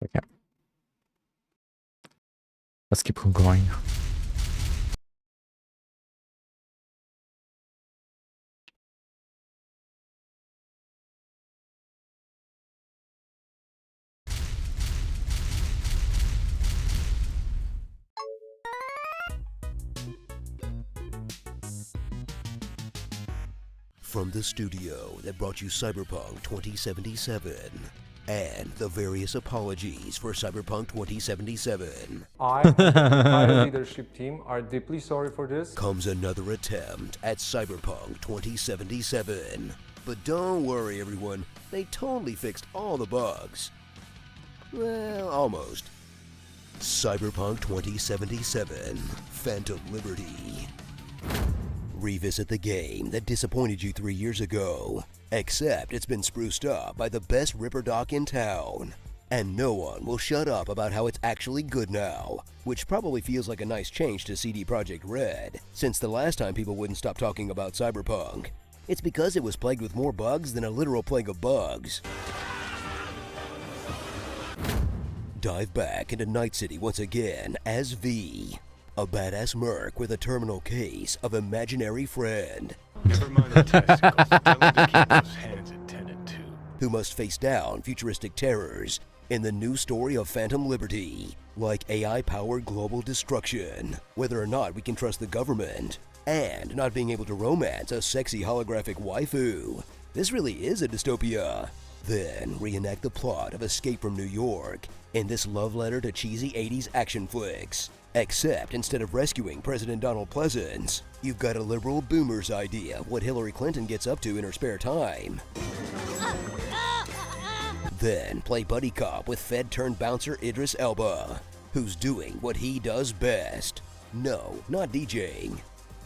Okay. Let's keep on going. From the studio that brought you Cyberpunk 2077 and the various apologies for Cyberpunk 2077 I and the entire leadership team are deeply sorry for this. comes another attempt at Cyberpunk 2077. But don't worry everyone, they totally fixed all the bugs. Well, almost. Cyberpunk 2077 Phantom Liberty. Revisit the game that disappointed you 3 years ago, except it's been spruced up by the best Ripper Doc in town. And no one will shut up about how it's actually good now, which probably feels like a nice change to CD Projekt Red, since the last time people wouldn't stop talking about Cyberpunk. It's because it was plagued with more bugs than a literal plague of bugs. Dive back into Night City once again as V, a badass merc with a terminal case of imaginary friend. Never mind the testicles. Tell him to keep those hands attended to. Who must face down futuristic terrors in the new story of Phantom Liberty, like AI-powered global destruction, whether or not we can trust the government, and not being able to romance a sexy holographic waifu. This really is a dystopia. Then reenact the plot of Escape from New York in this love letter to cheesy 80s action flicks. Except instead of rescuing President Donald Pleasance, you've got a liberal boomer's idea of what Hillary Clinton gets up to in her spare time. Then play buddy cop with Fed-turned-bouncer Idris Elba, who's doing what he does best. No, not DJing.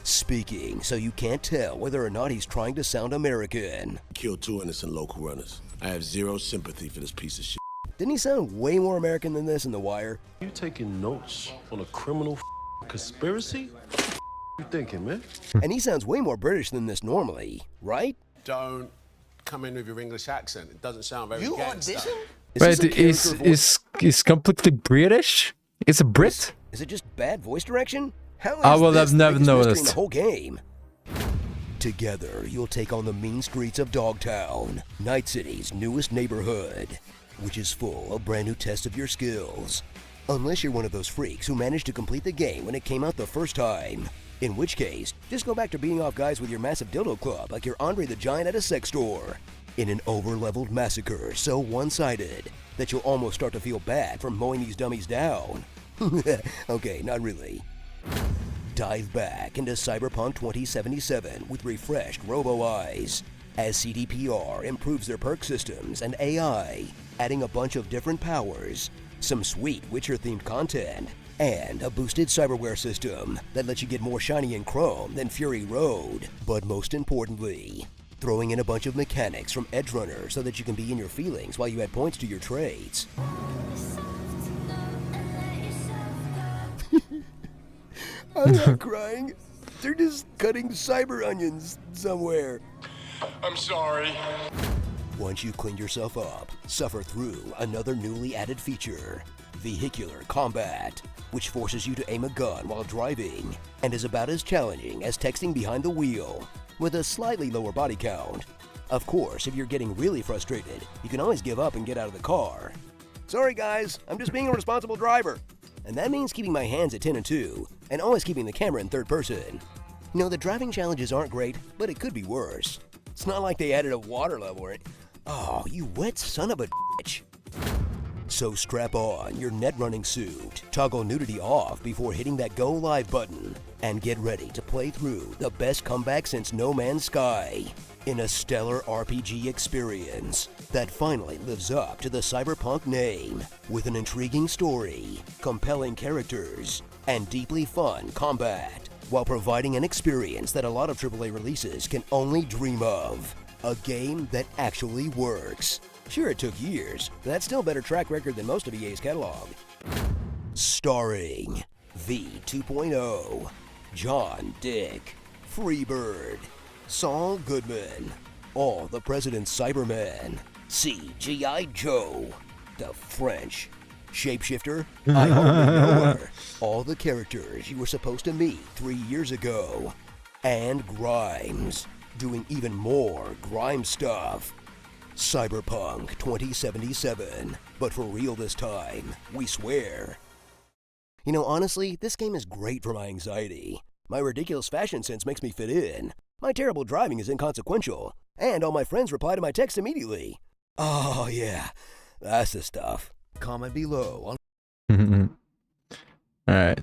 Speaking so you can't tell whether or not he's trying to sound American. Killed 2 innocent local runners. I have zero sympathy for this piece of shit. Didn't he sound way more American than this in The Wire? You taking notes on a criminal conspiracy? What you thinking, man? And he sounds way more British than this normally, right? Don't come in with your English accent. It doesn't sound very You gangster. audition? Is this Wait, a character voice? is completely British? It's a Brit? Is it just bad voice direction? How is I will this have never the biggest mystery in noticed. the whole game? Together, you'll take on the mean streets of Dogtown, Night City's newest neighborhood, which is full of brand new tests of your skills. Unless you're one of those freaks who managed to complete the game when it came out the first time. In which case, just go back to beating off guys with your massive dildo club like you're Andre the Giant at a sex store. In an over-leveled massacre so one-sided that you'll almost start to feel bad for mowing these dummies down. Okay, not really. Dive back into Cyberpunk 2077 with refreshed robo-eyes as CDPR improves their perk systems and AI, adding a bunch of different powers, some sweet Witcher-themed content, and a boosted cyberware system that lets you get more shiny in Chrome than Fury Road. But most importantly, throwing in a bunch of mechanics from Edgerunner so that you can be in your feelings while you add points to your trades. I'm not crying. They're just cutting cyber onions somewhere. I'm sorry. Once you clean yourself up, suffer through another newly added feature, Vehicular Combat, which forces you to aim a gun while driving and is about as challenging as texting behind the wheel, with a slightly lower body count. Of course, if you're getting really frustrated, you can always give up and get out of the car. Sorry guys, I'm just being a responsible driver. And that means keeping my hands at 10 and 2, and always keeping the camera in third person. No, the driving challenges aren't great, but it could be worse. It's not like they added a water level or it. Oh, you wet son of a bitch. So strap on your net running suit, toggle nudity off before hitting that go live button, and get ready to play through the best comeback since No Man's Sky in a stellar RPG experience that finally lives up to the Cyberpunk name with an intriguing story, compelling characters, and deeply fun combat, while providing an experience that a lot of AAA releases can only dream of. A game that actually works. Sure, it took years, but that's still a better track record than most of EA's catalog. Starring V 2.0, John Dick, Freebird, Saul Goodman, all the President's Cybermen, CGI Joe, the French Shapeshifter, I hardly know her. All the characters you were supposed to meet 3 years ago. And Grimes, doing even more grime stuff. Cyberpunk 2077, but for real this time, we swear. You know, honestly, this game is great for my anxiety. My ridiculous fashion sense makes me fit in. My terrible driving is inconsequential, and all my friends reply to my text immediately. Oh yeah, that's the stuff. Comment below on Alright.